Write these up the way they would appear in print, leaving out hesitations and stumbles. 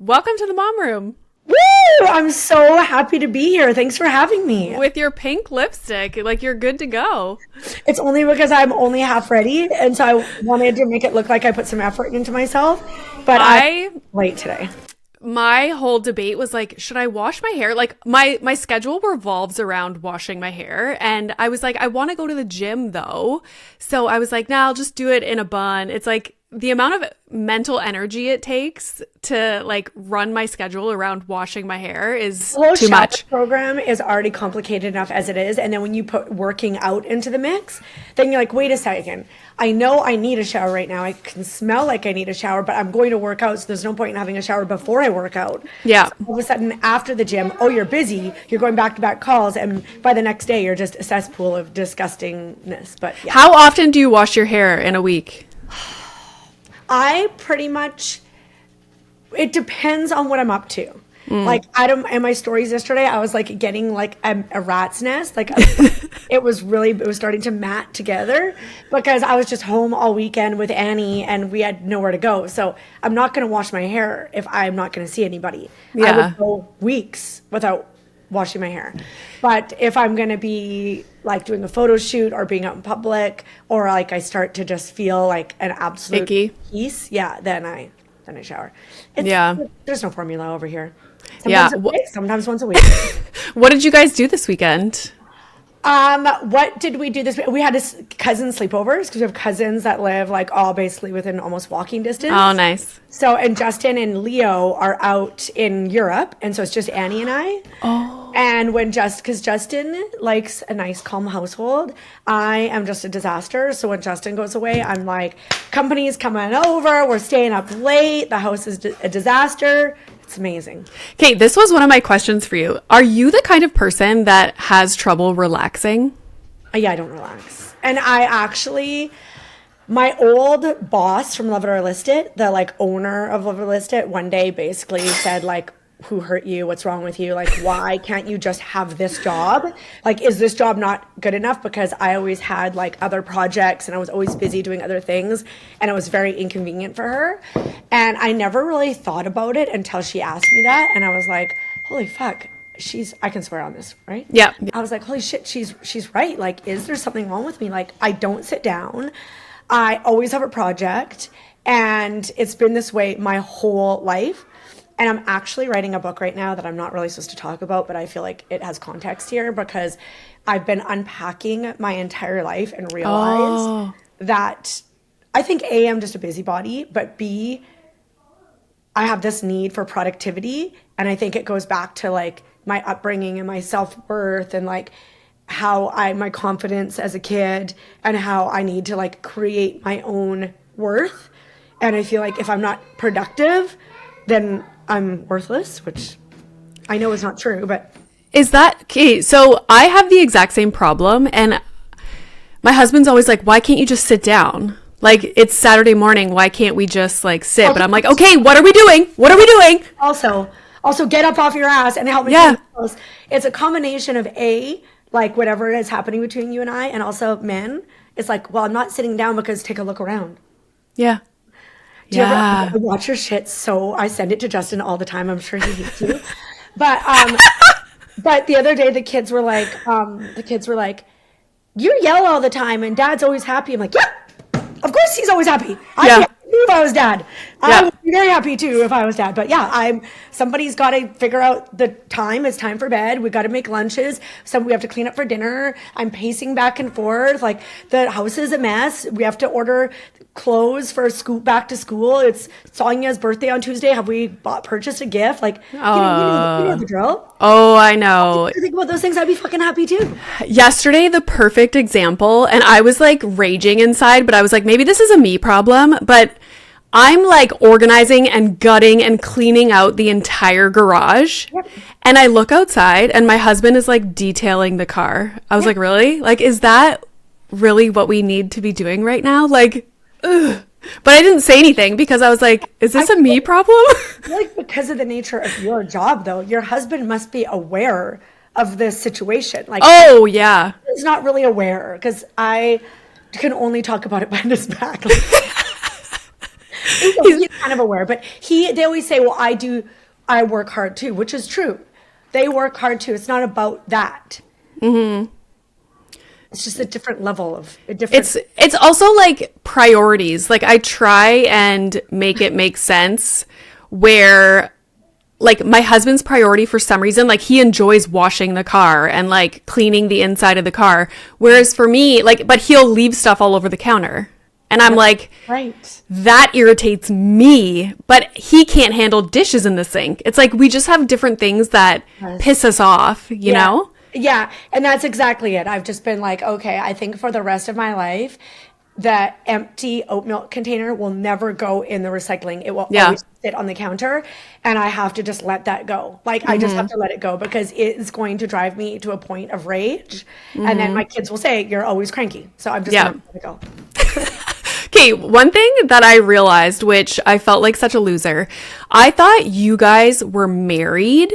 Welcome to the mom room Woo! I'm so happy to be here. Thanks for having me. with your pink lipstick. Like you're good to go. It's only because I'm only half ready, and so I wanted to make it look like I put some effort into myself, but I'm I late today. my whole debate was like, should I wash my hair? Like my schedule revolves around washing my hair, and I was like, I want to go to the gym though. So I was like, nah, I'll just do it in a bun. It's like the amount of mental energy it takes to like run my schedule around washing my hair is The whole too shower much. program is already complicated enough as it is, and then when you put working out into the mix, then you're like, wait a second. I know I need a shower right now. I can smell like I need a shower, but I'm going to work out, so there's no point in having a shower before I work out. Yeah. So all of a sudden, after the gym, oh, you're busy. You're going back to back calls, and by the next day, you're just a cesspool of disgustingness. But yeah. How often do you wash your hair in a week? I pretty much, it depends on what I'm up to. Like, I don't, in my stories yesterday, I was like getting like a rat's nest. Like, it was starting to mat together because I was just home all weekend with Annie and we had nowhere to go. So I'm not going to wash my hair if I'm not going to see anybody. I Yeah. would go weeks without washing my hair. But if I'm going to be like doing a photo shoot or being out in public, or like I start to just feel like an absolute Icky. peace, yeah, then I shower. Yeah. There's no formula over here. Yeah. Sometimes a week, sometimes once a week. What did you guys do this weekend? What did we do this week? We had cousin sleepovers because we have cousins that live like all basically within almost walking distance. Oh, nice. So, and Justin and Leo are out in Europe, and so it's just Annie and I. Oh. And because Justin likes a nice, calm household, I am just a disaster. So when Justin goes away, I'm like, company's coming over, we're staying up late, the house is a disaster. It's amazing. Okay, this was one of my questions for you. Are you the kind of person that has trouble relaxing? Yeah, I don't relax. And I actually, my old boss from Love It or List It, the like owner of Love It or List It, one day basically said like, who hurt you? What's wrong with you? Like, why can't you just have this job? Like, is this job not good enough? Because I always had like other projects and I was always busy doing other things and it was very inconvenient for her. And I never really thought about it until she asked me that. And I was like, holy fuck. I can swear on this, right? Yeah. I was like, holy shit, she's right. Like, is there something wrong with me? Like, I don't sit down. I always have a project and it's been this way my whole life. And I'm actually writing a book right now that I'm not really supposed to talk about, but I feel like it has context here because I've been unpacking my entire life and realized that I think A, I'm just a busybody, but B, I have this need for productivity. And I think it goes back to like my upbringing and my self-worth and like my confidence as a kid and how I need to like create my own worth. And I feel like if I'm not productive, then I'm worthless, which I know is not true, but Is that okay? So I have the exact same problem, and my husband's always like, why can't you just sit down? Like, it's Saturday morning. Why can't we just like sit? But I'm like, okay, what are we doing? What are we doing? also get up off your ass and help me Yeah. clean the house. It's a combination of like whatever is happening between you and I, and also men. It's like, well, I'm not sitting down because take a look around. Yeah. Do you Yeah. ever watch your shit? So I send it to Justin all the time. I'm sure he hates you. But but the other day the kids were like, you yell all the time and Dad's always happy. I'm like, yeah, of course he's always happy. I'd Yeah. be happy too if I was Dad. I Yeah. would be very happy too if I was Dad. But yeah, somebody's got to figure out the time. It's time for bed. We got to make lunches. We have to clean up for dinner. I'm pacing back and forth. Like the house is a mess. We have to order clothes for back to school. It's Sonia's birthday on Tuesday. Have we purchased a gift? Like, you know the drill. Oh, I know. If I think about those things, I'd be fucking happy too. Yesterday, the perfect example, and I was like raging inside, but I was like, maybe this is a me problem, but I'm like organizing and gutting and cleaning out the entire garage. Yep. And I look outside and my husband is like detailing the car. I was like, really? Like, is that really what we need to be doing right now? Like, ugh. But I didn't say anything because I was like, is this a me problem? I feel like because of the nature of your job, though, your husband must be aware of this situation. Like, Oh, yeah. he's not really aware because I can only talk about it behind his back. He's kind of aware, but they always say, well, I work hard too, which is true. They work hard too. It's not about that. Mm-hmm. It's just a different level of a different. It's also like priorities. Like I try and make it make sense where like my husband's priority for some reason, like he enjoys washing the car and like cleaning the inside of the car. Whereas for me, like, but he'll leave stuff all over the counter. And I'm like, right. That irritates me, but he can't handle dishes in the sink. It's like we just have different things that piss us off, you know? Yeah. And that's exactly it. I've just been like, okay, I think for the rest of my life, the empty oat milk container will never go in the recycling. It will always sit on the counter, and I have to just let that go. Like, I just have to let it go because it is going to drive me to a point of rage. And then my kids will say, you're always cranky. So I'm just going to let it go. Okay, one thing that I realized, which I felt like such a loser, I thought you guys were married.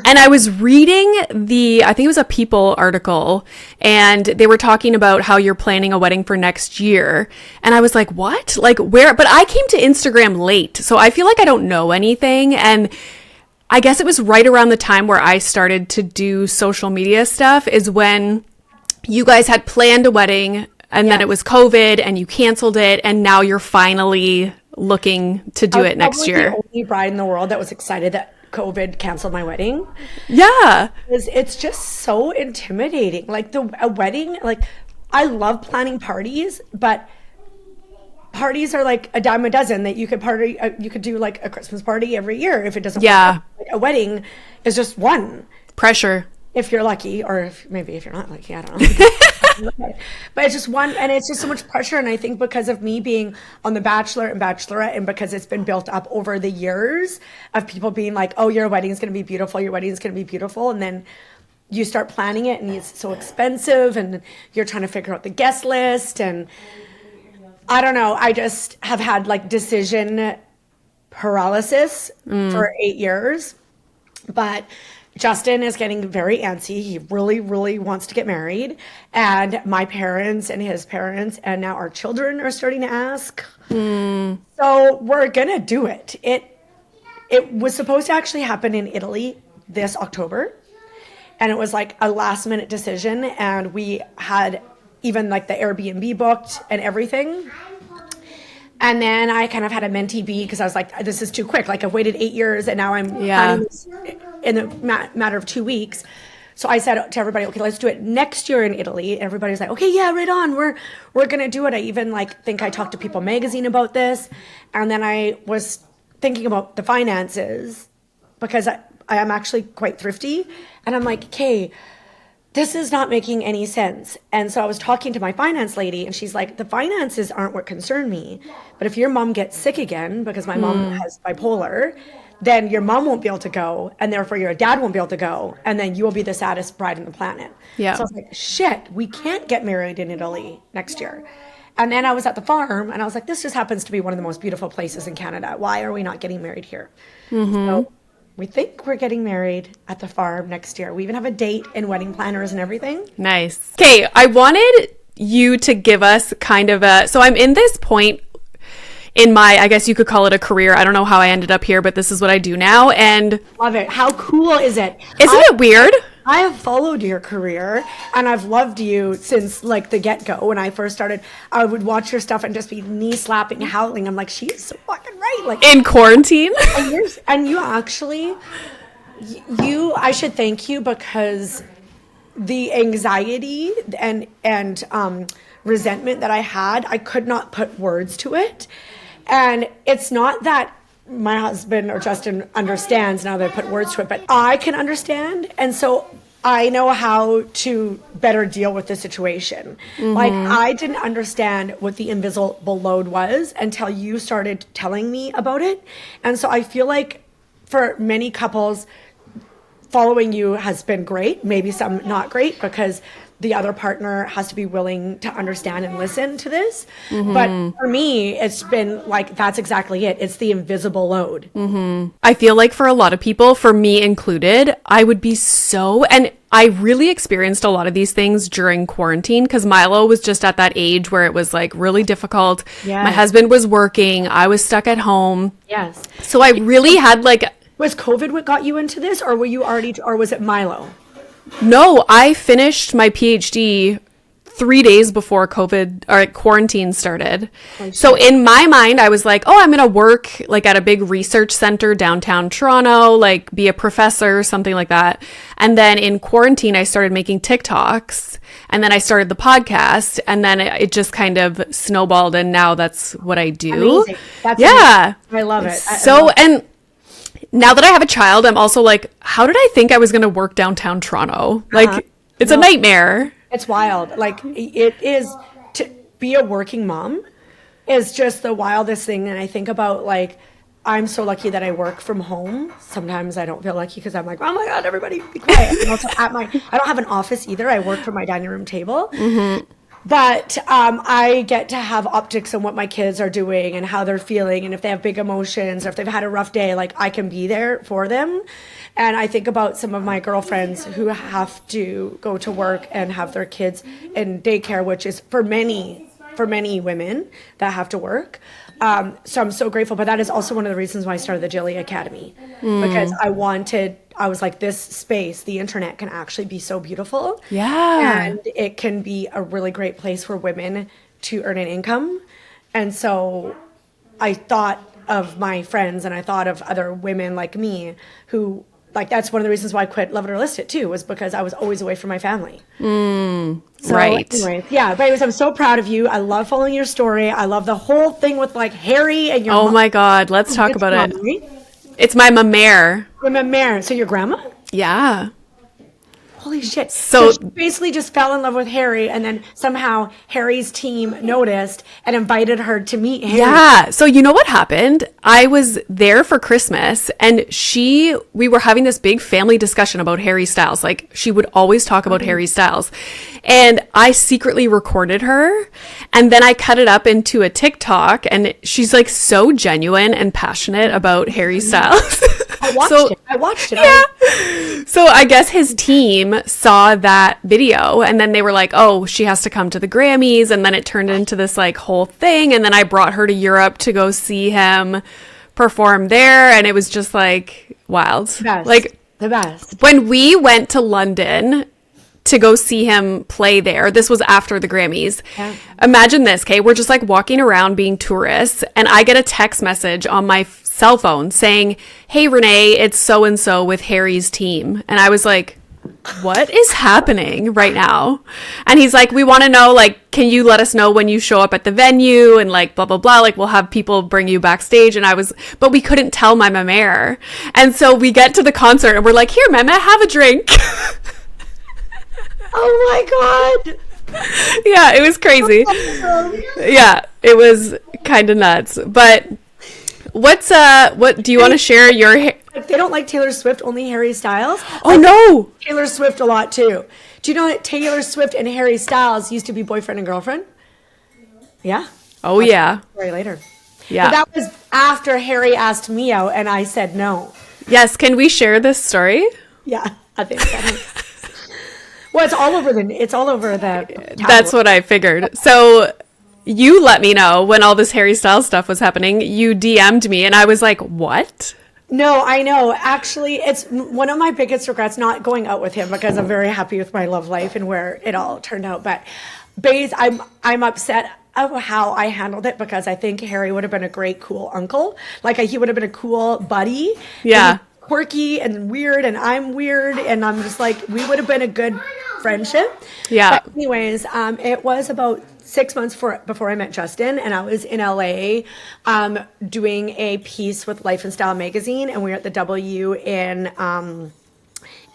And I was reading I think it was a People article, and they were talking about how you're planning a wedding for next year. And I was like, what? Like where? But I came to Instagram late, so I feel like I don't know anything. And I guess it was right around the time where I started to do social media stuff is when you guys had planned a wedding. And then it was COVID and you canceled it. And now you're finally looking to do it next year. The only bride in the world that was excited that COVID canceled my wedding. Yeah. It's just so intimidating. Like a wedding, like I love planning parties, but parties are like a dime a dozen that you could you could do like a Christmas party every year if it doesn't work out. Like a wedding is just one. Pressure. If you're lucky, or maybe if you're not lucky, I don't know. But it's just one, and it's just so much pressure. And I think because of me being on The Bachelor and Bachelorette, and because it's been built up over the years of people being like, oh, your wedding is going to be beautiful, your wedding is going to be beautiful. And then you start planning it and it's so expensive and you're trying to figure out the guest list. And I don't know, I just have had like decision paralysis for 8 years. But Justin is getting very antsy. He really, really wants to get married. And my parents and his parents and now our children are starting to ask. So we're going to do it. It was supposed to actually happen in Italy this October. And it was like a last minute decision. And we had even like the Airbnb booked and everything. And then I kind of had a mentee B because I was like, this is too quick. Like I've waited 8 years and now I'm planning this in a matter of 2 weeks. So I said to everybody, okay, let's do it next year in Italy. And everybody's like, okay, yeah, right on. We're going to do it. I even think I talked to People Magazine about this. And then I was thinking about the finances because I am actually quite thrifty. And I'm like, okay, this is not making any sense. And so I was talking to my finance lady and she's like, the finances aren't what concern me. But if your mom gets sick again, because my mom has bipolar, then your mom won't be able to go. And therefore your dad won't be able to go. And then you will be the saddest bride on the planet. Yeah. So I was like, shit, we can't get married in Italy next year. And then I was at the farm and I was like, this just happens to be one of the most beautiful places in Canada. Why are we not getting married here? So we think we're getting married at the farm next year. We even have a date and wedding planners and everything. Nice. Okay, I wanted you to give us kind of so I'm in this point in my, I guess you could call it a career. I don't know how I ended up here, but this is what I do now. And love it. How cool is it? Isn't it weird? I have followed your career and I've loved you since like the get-go. When I first started, I would watch your stuff and just be knee slapping, howling. I'm like, she is so fucking right. Like in quarantine. And you actually, I should thank you because the anxiety and resentment that I had, I could not put words to it. And it's not that my husband or Justin understands now that I put words to it, but I can understand. And so I know how to better deal with the situation. Like I didn't understand what the invisible load was until you started telling me about it. And so I feel like for many couples, following you has been great, maybe some not great because the other partner has to be willing to understand and listen to this. But for me, it's been like, that's exactly it. It's the invisible load. I feel like for a lot of people, for me included, I would be and I really experienced a lot of these things during quarantine because Milo was just at that age where it was like really difficult. Yes. My husband was working. I was stuck at home. Yes. So I really had like, Was COVID what got you into this, or were you already, or was it Milo? no, I finished my PhD 3 days before COVID or quarantine started. So in my mind, I was like, oh, I'm going to work like at a big research center downtown Toronto, like be a professor, something like that. And then in quarantine, I started making TikToks, and then I started the podcast, and then it just kind of snowballed. And now that's what I do. Amazing. That's yeah. amazing. I love it. So, and now that I have a child, I'm also like, how did I think I was going to work downtown Toronto? Like, it's a nightmare. It's wild. Like, it is, to be a working mom is just the wildest thing. And I think about, like, I'm so lucky that I work from home. Sometimes I don't feel lucky because I'm like, oh my God, everybody be quiet. And also I don't have an office either. I work from my dining room table. But I get to have optics on what my kids are doing and how they're feeling, and if they have big emotions or if they've had a rough day, like I can be there for them. And I think about some of my girlfriends who have to go to work and have their kids in daycare, which is for many women that have to work. So I'm so grateful. But that is also one of the reasons why I started the Jillian Academy, because I was like, this space, the internet can actually be so beautiful. Yeah. And it can be a really great place for women to earn an income. And so I thought of my friends and I thought of other women like me who, like, that's one of the reasons why I quit Love It or List It too, was because I was always away from my family. So right. Anyways, yeah. But anyways, I'm so proud of you. I love following your story. I love the whole thing with like Harry and your Oh mom. my God. Let's talk about it. Right? It's my mamere. Your mare. So your grandma? Yeah. Holy shit. So She basically just fell in love with Harry, and then somehow Harry's team noticed and invited her to meet Harry. yeah. So you know what happened? I was there for Christmas, and we were having this big family discussion about Harry Styles. Like, she would always talk about Harry Styles. And I secretly recorded her, and then I cut it up into a TikTok, and she's like so genuine and passionate about Harry Styles. I watched it. Yeah. So I guess his team saw that video, and then they were like, oh, she has to come to the Grammys. And then it turned into this like whole thing. And then I brought her to Europe to go see him perform there. And it was just like wild. Like the best. When we went to London to go see him play there, this was after the Grammys. Yeah. Imagine this, okay? We're just like walking around being tourists, and I get a text message on my cell phone saying, hey, Renee, it's so-and-so with Harry's team. And I was like, what is happening right now? And he's like, we want to know, like, can you let us know when you show up at the venue and like blah, blah, blah. Like, we'll have people bring you backstage. And but we couldn't tell my mamere. And so we get to the concert and we're like, here, mama, have a drink. Oh my God. Yeah, it was crazy. Yeah, it was kind of nuts. But what do you want to share your They don't like Taylor Swift, only Harry Styles. Oh no. Taylor Swift a lot too. Do you know that Taylor Swift and Harry Styles used to be boyfriend and girlfriend? Yeah. Oh yeah. Story later. Yeah. But that was after Harry asked me out and I said no. Yes, can we share this story? Yeah, I think so. Well, it's all over the That's what I figured. So you let me know when all this Harry Styles stuff was happening. You DM'd me and I was like, what? No, I know. Actually, it's one of my biggest regrets not going out with him, because I'm very happy with my love life and where it all turned out. But I'm upset of how I handled it, because I think Harry would have been a great, cool uncle. Like, he would have been a cool buddy. Yeah. Quirky and weird, and I'm weird, and I'm just like, we would have been a good friendship. Yeah. But anyways, it was about 6 months before I met Justin, and I was in LA doing a piece with Life and Style magazine, and we were at the W in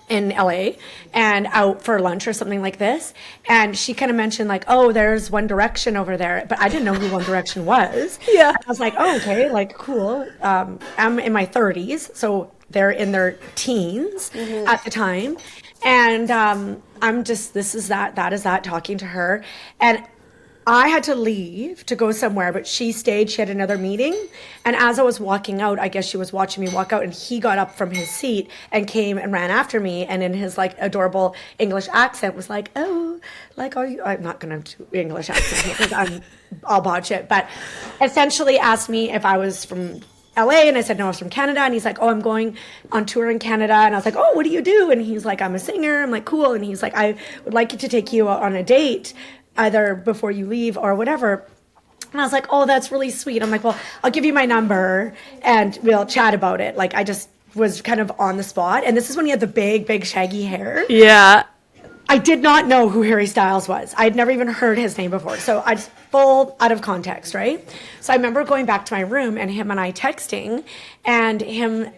LA and out for lunch or something like this. And she kind of mentioned like, oh, there's One Direction over there. But I didn't know who One Direction was. Yeah. And I was like, oh, okay, like cool. I'm in my 30s, so they're in their teens at the time. And I'm just, this is that is that, talking to her. And I had to leave to go somewhere, but she stayed. She had another meeting. And as I was walking out, I guess she was watching me walk out, and he got up from his seat and came and ran after me. And in his like adorable English accent was like, oh, like, are you, I'm not going to do English accent here because I'll botch it. But essentially asked me if I was from LA, and I said, no, I was from Canada. And he's like, oh, I'm going on tour in Canada. And I was like, oh, what do you do? And he's like, I'm a singer. I'm like, cool. And he's like, I would like to take you on a date either before you leave or whatever. And I was like, oh, that's really sweet. I'm like, well, I'll give you my number and we'll chat about it. Like, I just was kind of on the spot. And this is when he had the big shaggy hair. Yeah. I did not know who Harry Styles was. I'd never even heard his name before. So I just full out of context, right? So I remember going back to my room and him and I texting, and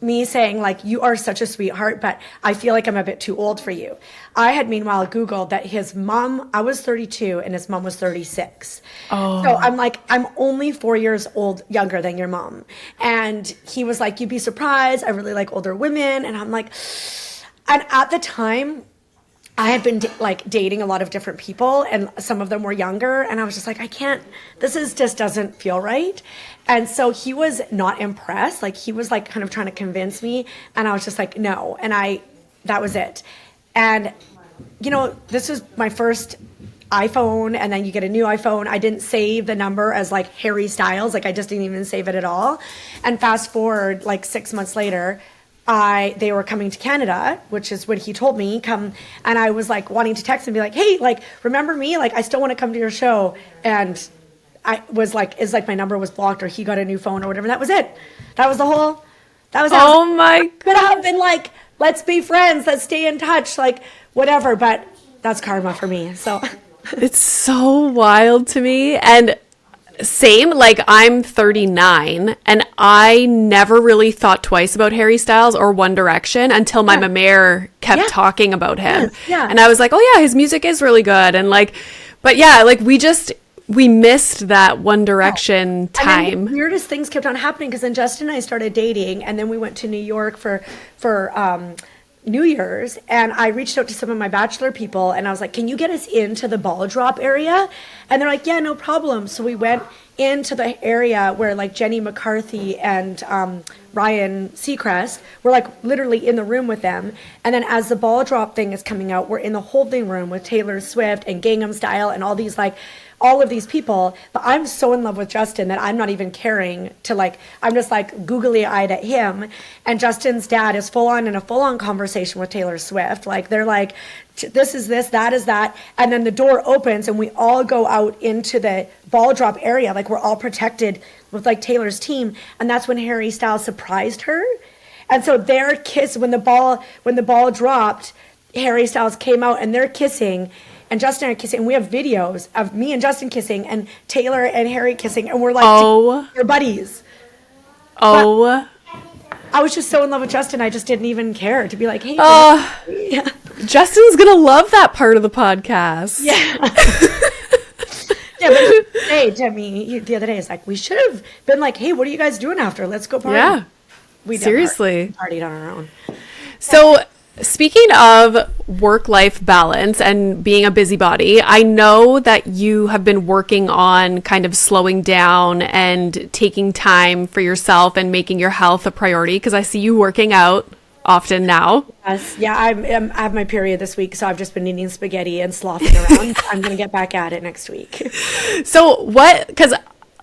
me saying, like, you are such a sweetheart, but I feel like I'm a bit too old for you. I had meanwhile Googled that his mom, I was 32 and his mom was 36. Oh. So I'm like, I'm only 4 years old younger than your mom. And he was like, you'd be surprised. I really like older women. And I'm like, and at the time, I had been dating a lot of different people, and some of them were younger, and I was just like, I can't, just doesn't feel right. And so he was not impressed. Like, he was like kind of trying to convince me, and I was just like, no. And that was it. And, you know, this was my first iPhone, and then you get a new iPhone. I didn't save the number as like Harry Styles. Like, I just didn't even save it at all. And fast forward like 6 months later, they were coming to Canada, which is when he told me come, and I was like wanting to text and be like, hey, like, remember me? Like, I still want to come to your show. And I was like, my number was blocked, or he got a new phone or whatever. That was it. That was Oh my God. Could have been like, let's be friends, let's stay in touch, like whatever. But that's karma for me. So it's so wild to me. And same, like, I'm 39 and I never really thought twice about Harry Styles or One Direction until my mama kept talking about him. Yeah. And I was like, oh yeah, his music is really good. And like, but yeah, like we missed that One Direction time. And then the weirdest things kept on happening, because then Justin and I started dating, and then we went to New York for New Year's, and I reached out to some of my bachelor people, and I was like, can you get us into the ball drop area? And they're like, yeah, no problem. So we went into the area where like Jenny McCarthy and Ryan Seacrest were like literally in the room with them. And then as the ball drop thing is coming out, we're in the holding room with Taylor Swift and Gangnam Style and all of these people. But I'm so in love with Justin that I'm not even caring to like, I'm just like googly eyed at him. And Justin's dad is in a full on conversation with Taylor Swift. Like, they're like, this is this, that is that. And then the door opens and we all go out into the ball drop area. Like, we're all protected with like Taylor's team. And that's when Harry Styles surprised her. And so their kiss, when the ball dropped, Harry Styles came out and they're kissing. And Justin and I are kissing, and we have videos of me and Justin kissing and Taylor and Harry kissing, and we're like, we're buddies. Oh. But I was just so in love with Justin, I just didn't even care to be like, hey. Yeah. Justin's going to love that part of the podcast. Yeah. Yeah, but he said to me the other day, it's like, we should have been like, hey, what are you guys doing after? Let's go party. Yeah. We seriously partied on our own. So, speaking of work-life balance and being a busybody, I know that you have been working on kind of slowing down and taking time for yourself and making your health a priority, because I see you working out often now. Yes, yeah, I have my period this week, so I've just been eating spaghetti and sloughing around. I'm going to get back at it next week. So because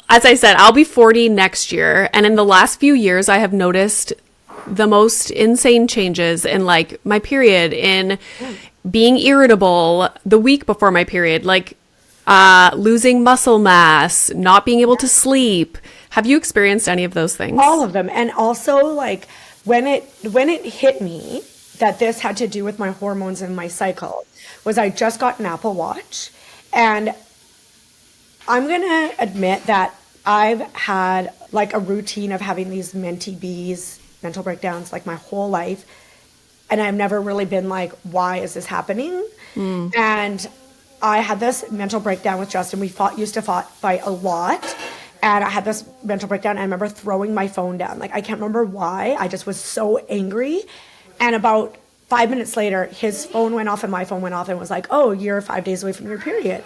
as I said, I'll be 40 next year, and in the last few years, I have noticed the most insane changes in like my period, in being irritable the week before my period, like losing muscle mass, not being able to sleep. Have you experienced any of those things? All of them. And also, like, when it hit me that this had to do with my hormones and my cycle, was I just got an Apple Watch, and I'm gonna admit that I've had like a routine of having these mental breakdowns like my whole life, and I've never really been like, why is this happening? And I had this mental breakdown with Justin. We used to fight a lot, and I had this mental breakdown. I remember throwing my phone down. Like, I can't remember why. I just was so angry. And about 5 minutes later, his phone went off and my phone went off, and was like, oh, you're 5 days away from your period.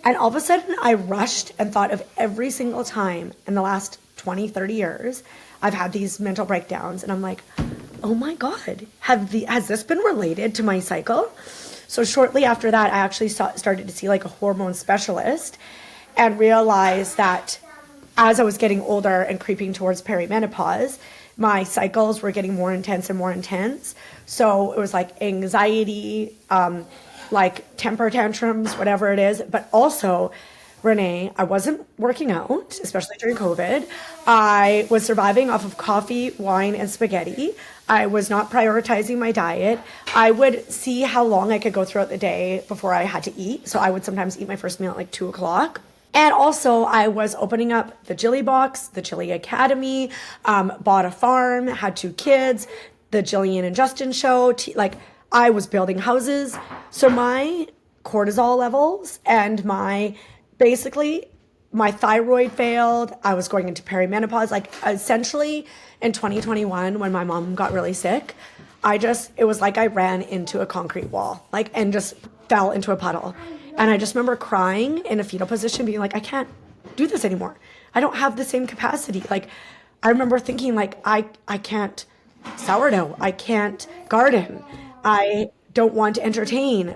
And all of a sudden, I rushed and thought of every single time in the last 20, 30 years, I've had these mental breakdowns. And I'm like, oh my God, has this been related to my cycle? So shortly after that, I actually started to see like a hormone specialist and realized that as I was getting older and creeping towards perimenopause, my cycles were getting more intense and more intense. So it was like anxiety, like temper tantrums, whatever it is. But also, Renee, I wasn't working out, especially during COVID. I was surviving off of coffee, wine, and spaghetti. I was not prioritizing my diet. I would see how long I could go throughout the day before I had to eat. So I would sometimes eat my first meal at like 2 o'clock. And also, I was opening up the Jilly Box, the Jilly Academy, bought a farm, had 2 kids, the Jillian and Justin show. Like, I was building houses. So my cortisol levels and basically, my thyroid failed. I was going into perimenopause. Like, essentially, in 2021, when my mom got really sick, it was like I ran into a concrete wall, like, and just fell into a puddle. And I just remember crying in a fetal position, being like, I can't do this anymore. I don't have the same capacity. Like, I remember thinking, like, I can't sourdough. I can't garden. I don't want to entertain.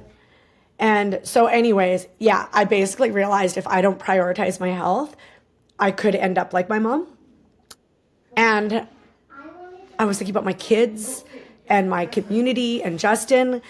And so anyways, yeah, I basically realized if I don't prioritize my health, I could end up like my mom. And I was thinking about my kids and my community and Justin.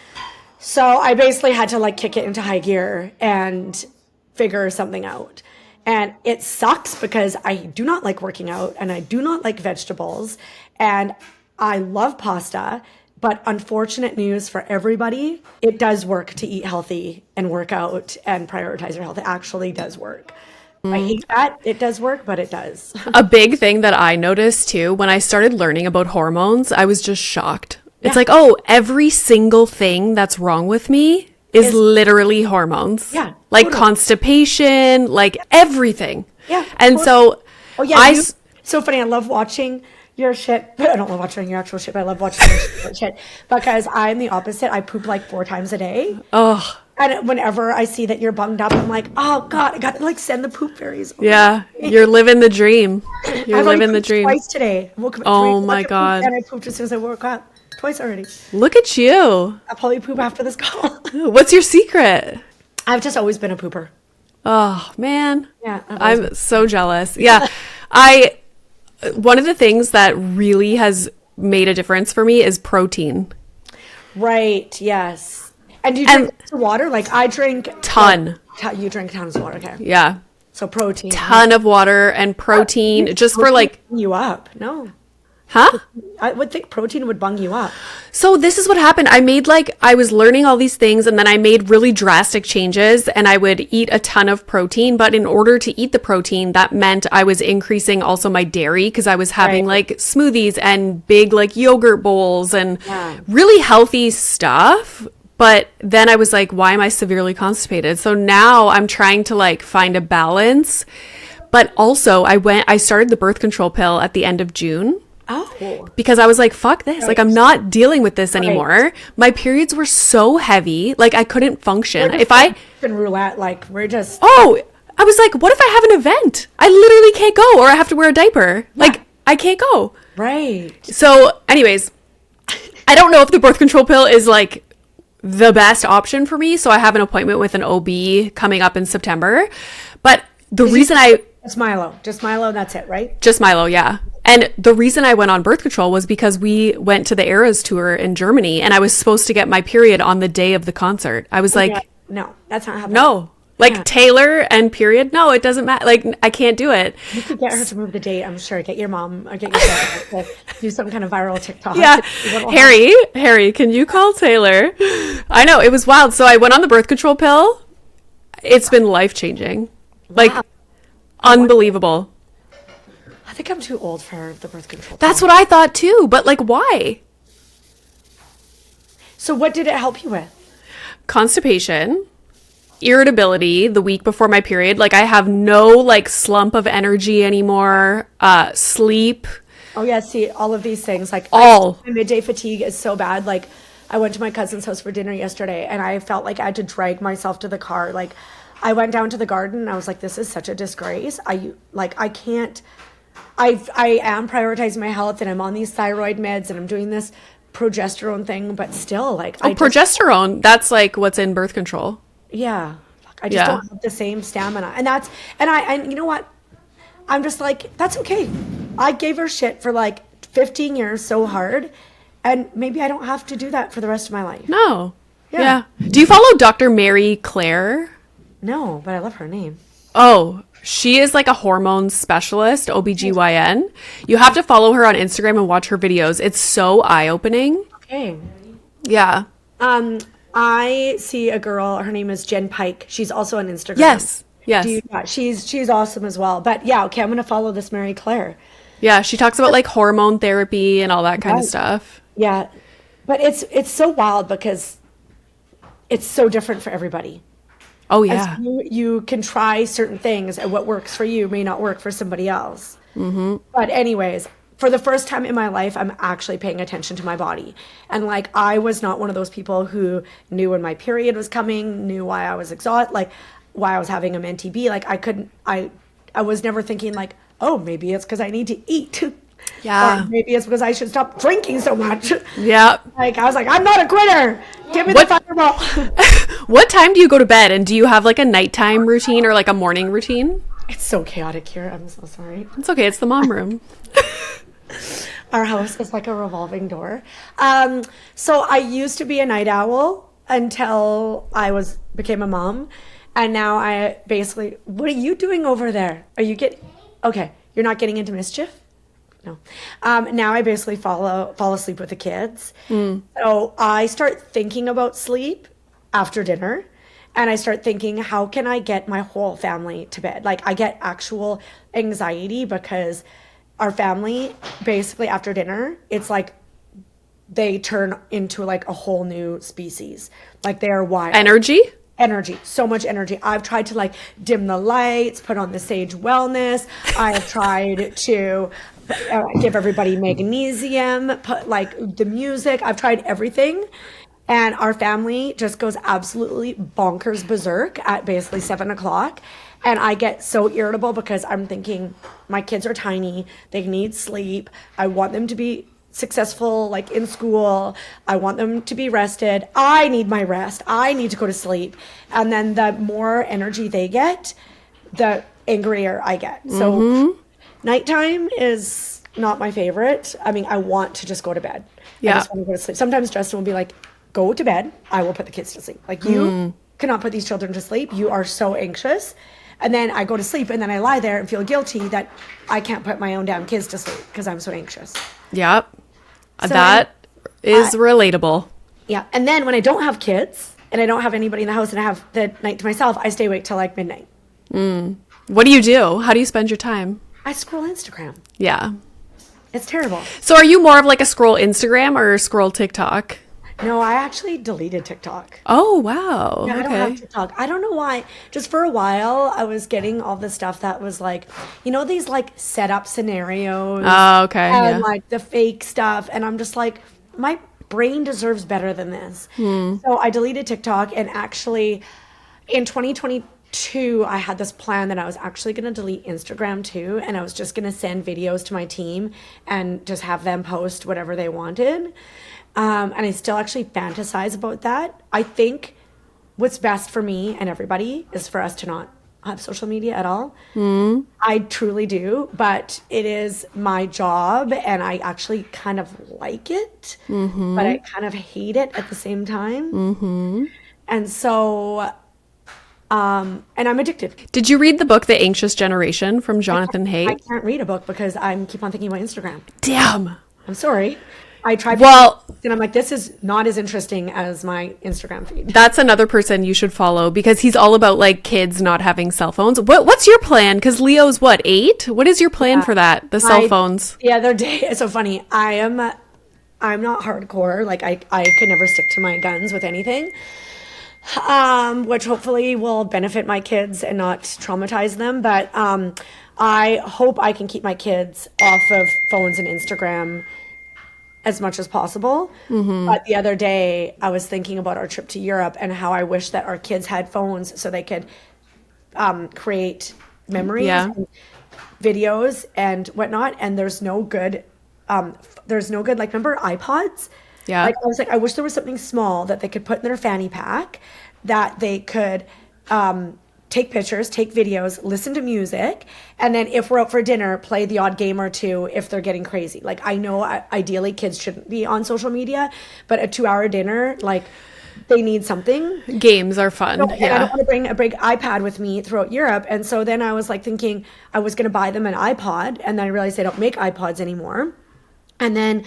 So I basically had to like kick it into high gear and figure something out. And it sucks because I do not like working out and I do not like vegetables and I love pasta. But unfortunate news for everybody, it does work to eat healthy and work out and prioritize your health. It actually does work. I hate that. It does work, but it does. A big thing that I noticed too, when I started learning about hormones, I was just shocked. It's like, oh, every single thing that's wrong with me is literally hormones. Yeah. Like totally. Constipation, like everything. Yeah. And totally. so, Oh, yeah. So funny. I love watching your shit. I don't love watching your actual shit, but I love watching your shit because I'm the opposite. I poop like 4 times a day. oh, And whenever I see that you're bunged up, I'm like, oh God, I got to like send the poop fairies. yeah, you're living the dream. You're I've living only the pooped dream. twice today. I woke up at Oh 3 my o'clock God. And I pooped as soon as I woke up. Twice already. Look at you. I'll probably poop after this call. What's your secret? I've just always been a pooper. Oh, man. Yeah. I'm so jealous. Yeah. One of the things that really has made a difference for me is protein. Right. Yes. And do you drink lots of water? Like I drink Ton. You drink tons of water. Okay. Yeah. So protein. Ton of water and protein just for like, Bung you up. No. huh? I would think protein would bung you up. So this is what happened. I was learning all these things and then I made really drastic changes and I would eat a ton of protein. But in order to eat the protein, that meant I was increasing also my dairy because I was having like smoothies and big like yogurt bowls and really healthy stuff. But then I was like, why am I severely constipated? So now I'm trying to like find a balance. But also I started the birth control pill at the end of June. Oh. Because I was like, fuck this. Like, I'm not dealing with this anymore. My periods were so heavy. Like, I couldn't function. If I... roulette, like, we're just... Oh, I was like, what if I have an event? I literally can't go or I have to wear a diaper. Like, I can't go. Right. So, anyways, I don't know if the birth control pill is, like, the best option for me. So I have an appointment with an OB coming up in September. But the reason It's Milo. Just Milo, that's it, right? Just Milo, yeah. And the reason I went on birth control was because we went to the Eras tour in Germany and I was supposed to get my period on the day of the concert. I was like, no, that's not happening. no, like Taylor and period. No, it doesn't matter. Like, I can't do it. You could get her to move the date. I'm sure. Get your mom or get your dad to do some kind of viral TikTok. Yeah. Harry, can you call Taylor? I know, it was wild. So I went on the birth control pill. It's been life-changing. Like, unbelievable. I think I'm too old for the birth control. That's what I thought too, but like, why? So what did it help you with? Constipation, irritability the week before my period. Like, I have no like slump of energy anymore. Sleep. Oh yeah, see, all of these things, like my midday fatigue is so bad. Like, I went to my cousin's house for dinner yesterday and I felt like I had to drag myself to the car. Like, I went down to the garden and I was like, this is such a disgrace. I can't, I am prioritizing my health and I'm on these thyroid meds and I'm doing this progesterone thing, but still like, Progesterone, that's like what's in birth control. yeah, I just don't have the same stamina. And you know what? I'm just like, that's okay. I gave her shit for like 15 years so hard. And maybe I don't have to do that for the rest of my life. No. Yeah. Do you follow Dr. Mary Claire? No, but I love her name. Oh, she is like a hormone specialist, OBGYN. You have to follow her on Instagram and watch her videos. It's so eye-opening. Okay. Yeah. I see a girl, her name is Jen Pike. She's also on Instagram. Yes. She's awesome as well. But yeah, okay, I'm going to follow this Mary Claire. Yeah, she talks about like hormone therapy and all that kind of stuff. Yeah. But it's so wild because it's so different for everybody. Oh, yeah. As you can try certain things and what works for you may not work for somebody else. Mm-hmm. But anyways, for the first time in my life, I'm actually paying attention to my body. And like, I was not one of those people who knew when my period was coming, knew why I was exhausted, like why I was having a MTB. Like I was never thinking like, oh, maybe it's because I need to eat. Yeah. Or maybe it's because I should stop drinking so much. Yeah. Like, I was like, I'm not a quitter. Give me the fireball. What time do you go to bed? And do you have like a nighttime routine or like a morning routine? It's so chaotic here. I'm so sorry. It's okay. It's the mom room. Our house is like a revolving door. So I used to be a night owl until became a mom. And now I basically, what are you doing over there? Okay, you're not getting into mischief? No. Now I basically fall asleep with the kids. So I start thinking about sleep after dinner. And I start thinking, how can I get my whole family to bed? Like, I get actual anxiety because our family, basically after dinner, it's like they turn into like a whole new species. Like, they're wild. Energy, so much energy. I've tried to like dim the lights, put on the Sage Wellness. I have tried to give everybody magnesium, put like the music. I've tried everything. And our family just goes absolutely bonkers berserk at basically 7:00. And I get so irritable because I'm thinking my kids are tiny. They need sleep. I want them to be successful, like in school. I want them to be rested. I need my rest. I need to go to sleep. And then the more energy they get, the angrier I get. So nighttime is not my favorite. I mean, I want to just go to bed. Yeah. I just want to go to sleep. Sometimes Justin will be like, go to bed. I will put the kids to sleep. Like, you cannot put these children to sleep. You are so anxious. And then I go to sleep and then I lie there and feel guilty that I can't put my own damn kids to sleep because I'm so anxious. Yep. So that is relatable. Yeah. And then when I don't have kids and I don't have anybody in the house and I have the night to myself, I stay awake till like midnight. What do you do? How do you spend your time? I scroll Instagram. Yeah. It's terrible. So are you more of like a scroll Instagram or scroll TikTok? No, I actually deleted TikTok. Oh, wow. Yeah, I don't have TikTok. I don't know why. Just for a while, I was getting all the stuff that was like, you know, these like setup scenarios. Oh, okay. And like the fake stuff. And I'm just like, my brain deserves better than this. So I deleted TikTok. And actually, in 2022, I had this plan that I was actually going to delete Instagram too. And I was just going to send videos to my team and just have them post whatever they wanted. And I still actually fantasize about that. I think what's best for me and everybody is for us to not have social media at all. I truly do, but it is my job and I actually kind of like it, but I kind of hate it at the same time. And so, and I'm addicted. Did you read the book, The Anxious Generation from Jonathan Haidt? I can't read a book because I keep on thinking about Instagram. Damn. I'm sorry. I tried, and I'm like, this is not as interesting as my Instagram feed. That's another person you should follow because he's all about like kids not having cell phones. What's your plan? Because Leo's 8? What is your plan for that? The cell phones. The other day, it's so funny. I'm not hardcore. Like I could never stick to my guns with anything. Which hopefully will benefit my kids and not traumatize them. But I hope I can keep my kids off of phones and Instagram as much as possible. But the other day I was thinking about our trip to Europe and how I wish that our kids had phones so they could create memories, Yeah. and videos and whatnot. And there's no good, like, remember iPods? Yeah. Like, I was like, I wish there was something small that they could put in their fanny pack that they could take pictures, take videos, listen to music, and then if we're out for dinner, play the odd game or two if they're getting crazy. Like, I know ideally kids shouldn't be on social media, but a 2-hour dinner, like, they need something. Games are fun. And I Yeah. don't want to bring a big iPad with me throughout Europe. And so then I was like thinking I was going to buy them an iPod, and then I realized they don't make iPods anymore. And then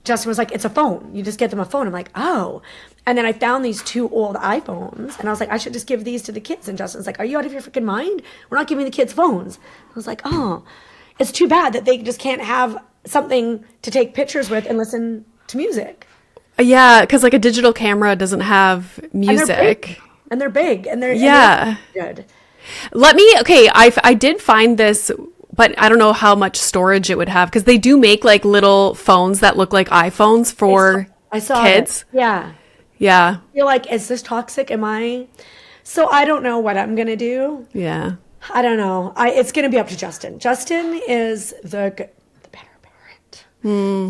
Justin was like, it's a phone. You just get them a phone. I'm like, oh. And then I found these 2 old iPhones, and I was like, I should just give these to the kids. And Justin's like, are you out of your freaking mind? We're not giving the kids phones. I was like, oh, it's too bad that they just can't have something to take pictures with and listen to music. Yeah, because like a digital camera doesn't have music. And they're big. And they're Yeah. good. I did find this, but I don't know how much storage it would have, because they do make like little phones that look like iPhones for I saw kids. it. Yeah. Yeah. You're like, is this toxic? So I don't know what I'm going to do. Yeah. I don't know. It's going to be up to Justin. Justin is the better parent.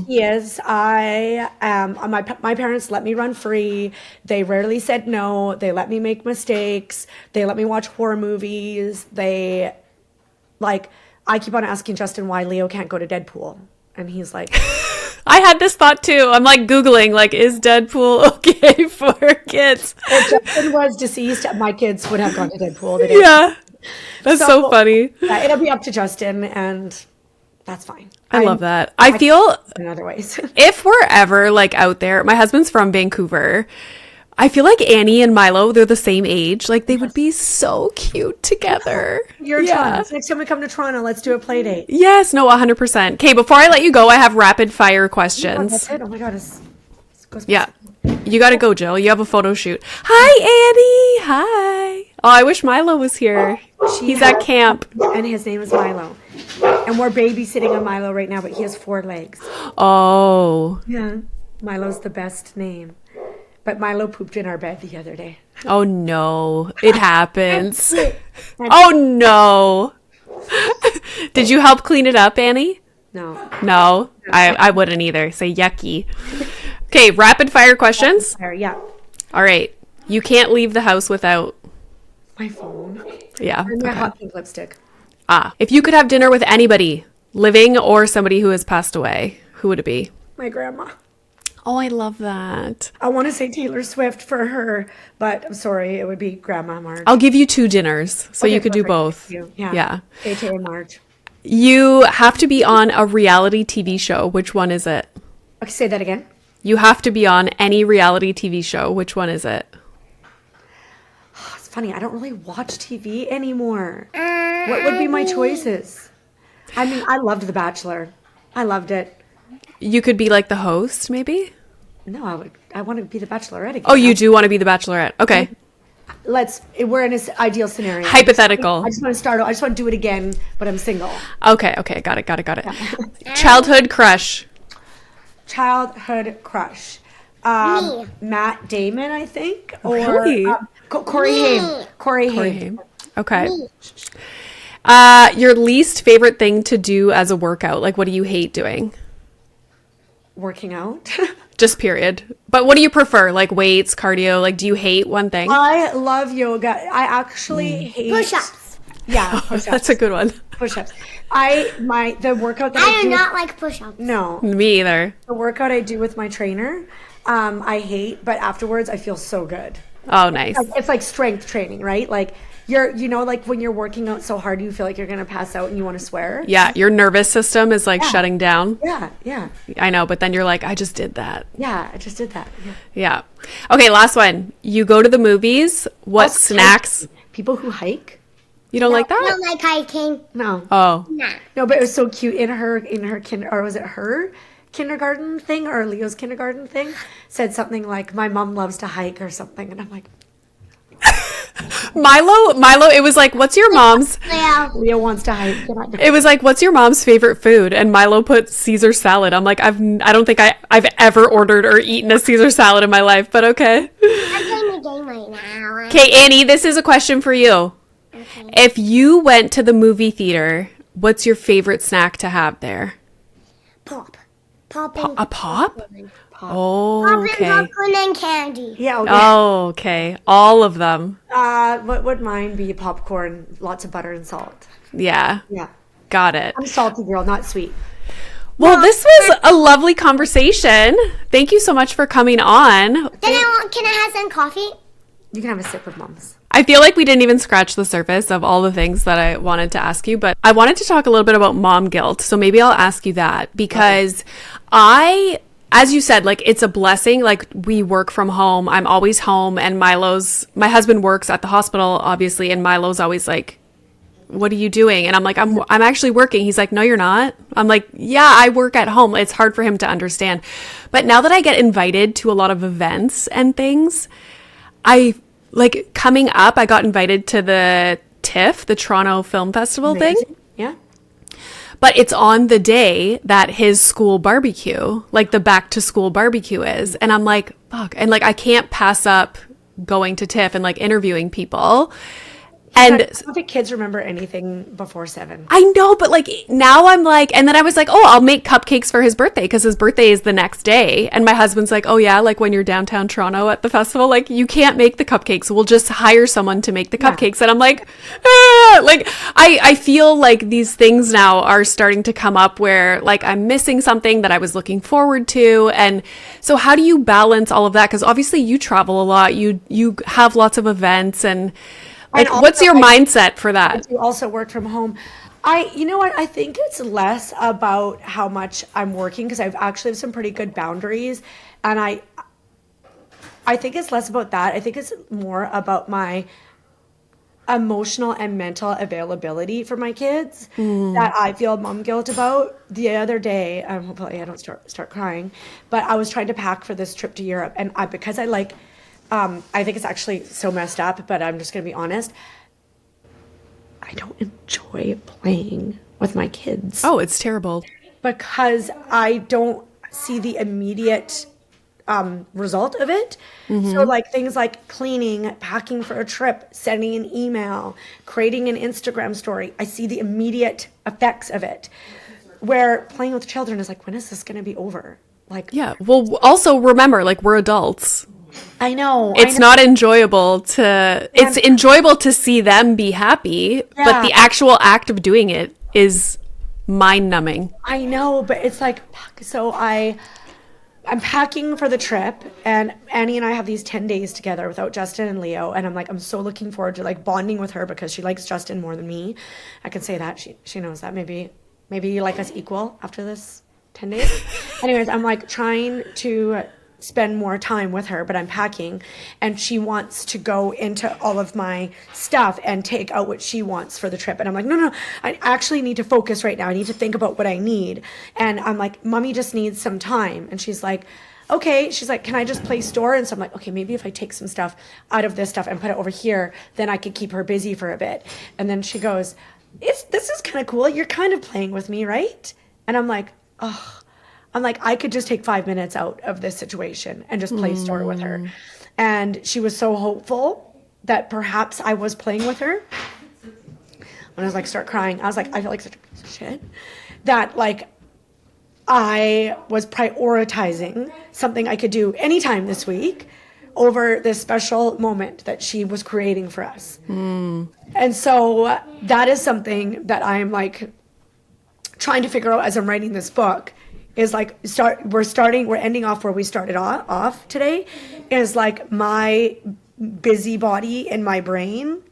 He is. My parents let me run free. They rarely said no. They let me make mistakes. They let me watch horror movies. I keep on asking Justin why Leo can't go to Deadpool. And he's like, I had this thought too. I'm like Googling, like, is Deadpool okay for kids? if Justin was deceased, my kids would have gone to Deadpool. They didn't. Yeah. That's so funny. Yeah, it'll be up to Justin, and that's fine. I love that. I feel in other ways. if we're ever like out there, my husband's from Vancouver. I feel like Annie and Milo, they're the same age. Like, they would be so cute together. You're in Toronto. Next time we come to Toronto, let's do a play date. Yes, no, 100%. Okay, before I let you go, I have rapid fire questions. That's it. Oh my God. It's Yeah. You got to go, Jill. You have a photo shoot. Hi, Annie. Hi. Oh, I wish Milo was here. He's at camp. And his name is Milo. And we're babysitting on Milo right now, but he has 4 legs. Oh. Yeah. Milo's the best name. But Milo pooped in our bed the other day. Oh, no. It happens. Oh, no. Did you help clean it up, Annie? No. No, I wouldn't either. Say yucky. Okay, rapid fire questions. Yeah. All right. You can't leave the house without. My phone. Yeah. And my Okay. hot pink lipstick. If you could have dinner with anybody, living or somebody who has passed away, who would it be? My grandma. Oh, I love that. I want to say Taylor Swift for her, but I'm sorry, it would be Grandma Marge. I'll give you 2 dinners, so Okay, you could do perfect. both. Thank you. Yeah. AJ and Marge. You have to be on a reality TV show. Which one is it? Okay, say that again. You have to be on any reality TV show. Which one is it? It's funny, I don't really watch TV anymore. What would be my choices? I mean, I loved The Bachelor. I loved it. You could be like the host, maybe? No, I want to be the Bachelorette again. Oh, you do want to be the Bachelorette. Okay. We're in an ideal scenario. Hypothetical. I just want to start. I just want to do it again, but I'm single. Okay. Got it. Childhood crush. Childhood crush. Matt Damon, I think. Or Really? Corey Haim. Corey Haim. Okay. Your least favorite thing to do as a workout? Like, what do you hate doing? Working out. Just period. But what do you prefer? Like weights, cardio? Like, do you hate one thing? I love yoga. I actually hate Push-ups. Yeah, push-ups. That's a good one. Push-ups. The workout that I I do do. not like push-ups. No, Me either. the workout I do with my trainer, I hate, but afterwards I feel so good. Oh, nice. It's like strength training, right? Like like when you're working out so hard, you feel like you're gonna pass out and you want to swear. Yeah, your nervous system is like shutting down. Yeah. I know, but then you're like, I just did that. Yeah, I just did that. Yeah. Yeah. Okay, last one. You go to the movies. What snacks? People who hike? You don't like I that? don't like hiking. No. Oh. Nah. No, but it was so cute in her or was it her kindergarten thing or Leo's kindergarten thing? Said something like, "My mom loves to hike" or something, and I'm like, Milo, it was like, what's your mom's? Well, Leo wants to hike. It was like, what's your mom's favorite food? And Milo put Caesar salad. I'm like, I don't think I've ever ordered or eaten a Caesar salad in my life, but okay. I'm playing the game right now. Okay, Annie, this is a question for you. Okay. If you went to the movie theater, what's your favorite snack to have there? Pop. Pop A pop? Pop. Oh, Pop okay. and popcorn and candy. Yeah. Okay. Oh, okay. All of them. What would mine be? Popcorn, lots of butter and salt. Yeah. Yeah. Got it. I'm a salty girl, not sweet. Well, this was a lovely conversation. Thank you so much for coming on. Can I have some coffee? You can have a sip of Mom's. I feel like we didn't even scratch the surface of all the things that I wanted to ask you, but I wanted to talk a little bit about mom guilt. So maybe I'll ask you that because as you said, like it's a blessing. Like we work from home. I'm always home and my husband works at the hospital, obviously. And Milo's always like, what are you doing? And I'm like, I'm actually working. He's like, no, you're not. I'm like, yeah, I work at home. It's hard for him to understand. But now that I get invited to a lot of events and things, like coming up, I got invited to the TIFF, the Toronto Film Festival thing. Yeah. But it's on the day that his school barbecue, like the back to school barbecue is. And I'm like, fuck. And like, I can't pass up going to TIFF and like interviewing people. And I don't think kids remember anything before 7. I know, but like now I'm like, and then I was like, oh, I'll make cupcakes for his birthday because his birthday is the next day. And my husband's like, oh yeah, like when you're downtown Toronto at the festival, like you can't make the cupcakes. We'll just hire someone to make the cupcakes. And I'm like, like I feel like these things now are starting to come up where like I'm missing something that I was looking forward to. And so how do you balance all of that? Because obviously you travel a lot, you have lots of events and like, also, what's your mindset for that? You also work from home. You know what? I think it's less about how much I'm working because I've actually have some pretty good boundaries, and I think it's less about that. I think it's more about my emotional and mental availability for my kids that I feel mom guilt about. The other day, hopefully I don't start crying, but I was trying to pack for this trip to Europe, and because I think it's actually so messed up, but I'm just going to be honest. I don't enjoy playing with my kids. Oh, it's terrible. Because I don't see the immediate result of it. So like things like cleaning, packing for a trip, sending an email, creating an Instagram story, I see the immediate effects of it. Where playing with children is like, when is this going to be over? Like, yeah. Well, also remember, like we're adults. I know. It's not enjoyable it's enjoyable to see them be happy, but the actual act of doing it is mind numbing. I know, but it's like, so I'm packing for the trip and Annie and I have these 10 days together without Justin and Leo. And I'm like, I'm so looking forward to like bonding with her because she likes Justin more than me. I can say that. She knows that. Maybe you like us equal after this 10 days. Anyways, I'm like trying to spend more time with her, but I'm packing and she wants to go into all of my stuff and take out what she wants for the trip. And I'm like, no, I actually need to focus right now. I need to think about what I need. And I'm like, mommy just needs some time. And she's like, okay. She's like, can I just play store? And so I'm like, okay, maybe if I take some stuff out of this stuff and put it over here, then I could keep her busy for a bit. And then she goes, this is kind of cool. You're kind of playing with me, right? And I'm like, oh, I could just take 5 minutes out of this situation and just play store with her. And she was so hopeful that perhaps I was playing with her. When I was like, start crying, I was like, I feel like such a piece of shit. That like, I was prioritizing something I could do anytime this week over this special moment that she was creating for us. And so that is something that I'm like trying to figure out as I'm writing this book. Is like we're ending off where we started off today, is like my busy body in my brain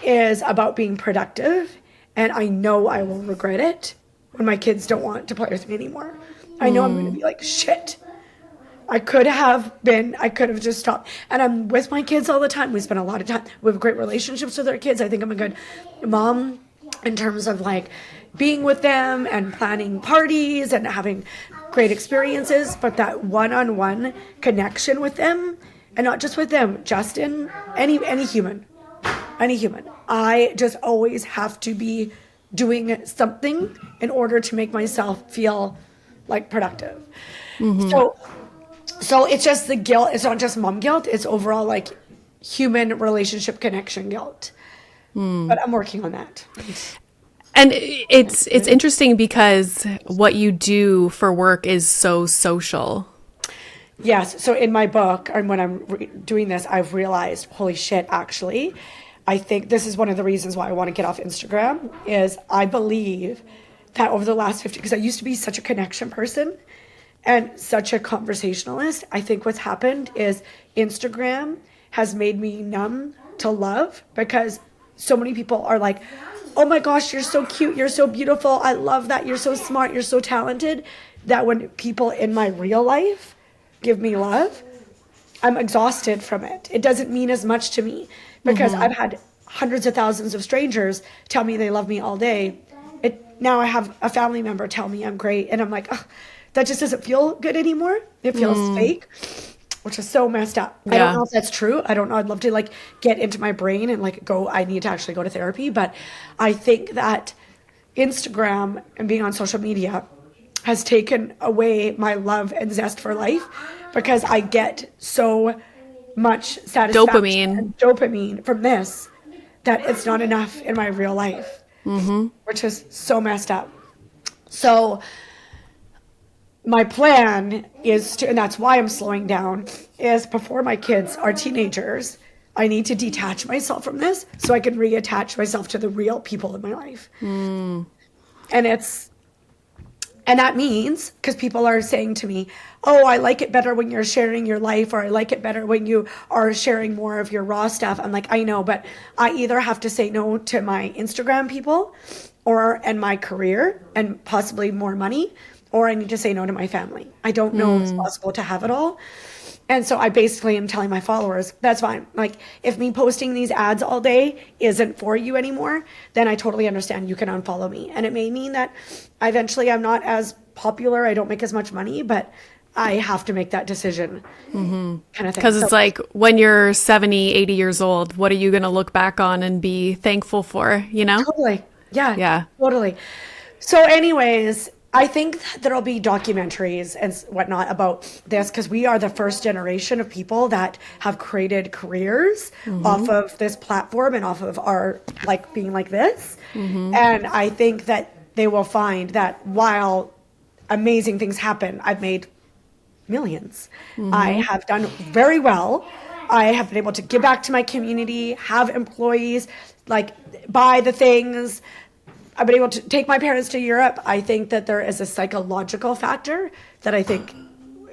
is about being productive, and I know I will regret it when my kids don't want to play with me anymore. I know I'm going to be like, shit, I could have just stopped. And I'm with my kids all the time. We spend a lot of time. We have great relationships with our kids. I think I'm a good mom in terms of like being with them and planning parties and having great experiences, but that one-on-one connection with them, and not just with them, Justin, any human. I just always have to be doing something in order to make myself feel like productive. So it's just the guilt. It's not just mom guilt. It's overall like human relationship connection guilt. But I'm working on that. And it's interesting because what you do for work is so social. Yes. So in my book, and when I'm doing this, I've realized, holy shit, actually, I think this is one of the reasons why I want to get off Instagram is I believe that over the last 50, because I used to be such a connection person and such a conversationalist. I think what's happened is Instagram has made me numb to love because so many people are like, oh my gosh, you're so cute, you're so beautiful, I love that, you're so smart, you're so talented, that when people in my real life give me love, I'm exhausted from it. It doesn't mean as much to me because I've had hundreds of thousands of strangers tell me they love me all day. Now I have a family member tell me I'm great, and I'm like, oh, that just doesn't feel good anymore. It feels fake, which is so messed up. I don't know if that's true. I don't know. I'd love to like get into my brain and like I need to actually go to therapy. But I think that Instagram and being on social media has taken away my love and zest for life because I get so much satisfaction and dopamine from this that it's not enough in my real life, which is so messed up. So my plan is to, and that's why I'm slowing down, is before my kids are teenagers, I need to detach myself from this so I can reattach myself to the real people in my life. And that means, because people are saying to me, oh, I like it better when you're sharing your life, or I like it better when you are sharing more of your raw stuff. I'm like, I know, but I either have to say no to my Instagram people and my career and possibly more money, or I need to say no to my family. I don't know if it's possible to have it all. And so I basically am telling my followers, that's fine. Like, if me posting these ads all day isn't for you anymore, then I totally understand. You can unfollow me. And it may mean that eventually I'm not as popular. I don't make as much money, but I have to make that decision kind of thing. Because it's like when you're 70, 80 years old, what are you going to look back on and be thankful for, you know? Totally. Yeah. Totally. So anyways, I think that there'll be documentaries and whatnot about this because we are the first generation of people that have created careers off of this platform and off of our like being like this. And I think that they will find that while amazing things happen, I've made millions. I have done very well. I have been able to give back to my community, have employees, like buy the things. I've been able to take my parents to Europe. I think that there is a psychological factor that I think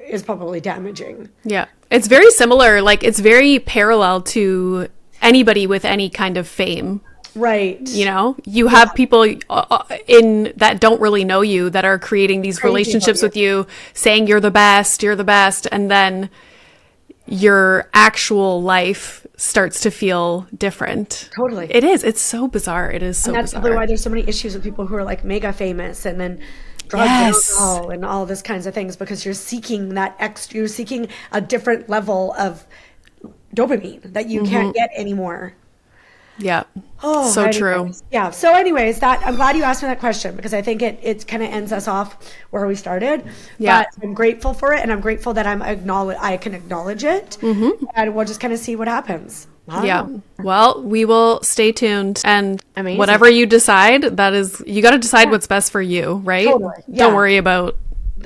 is probably damaging. Yeah. It's very similar. Like, it's very parallel to anybody with any kind of fame. Right. You know, you have people in that don't really know you that are creating these relationships with you, saying you're the best, and then your actual life starts to feel different. Totally. It is. It's so bizarre. It is so bizarre. And that's probably why there's so many issues with people who are like mega famous and then drugs and alcohol and all this kinds of things because you're seeking you're seeking a different level of dopamine that you can't get anymore. Yeah. Oh, so true. Yeah. So anyways, I'm glad you asked me that question because I think it kind of ends us off where we started. Yeah. But I'm grateful for it, and I'm grateful that I can acknowledge it, and we'll just kind of see what happens. Yeah. Well, we will stay tuned, and whatever you decide, you got to decide what's best for you, right? Totally. Yeah. Don't worry about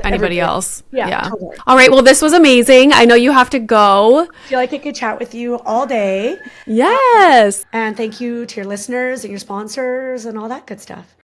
anybody else. Yeah. Totally. All right. Well, this was amazing. I know you have to go. I feel like I could chat with you all day. Yes. And thank you to your listeners and your sponsors and all that good stuff.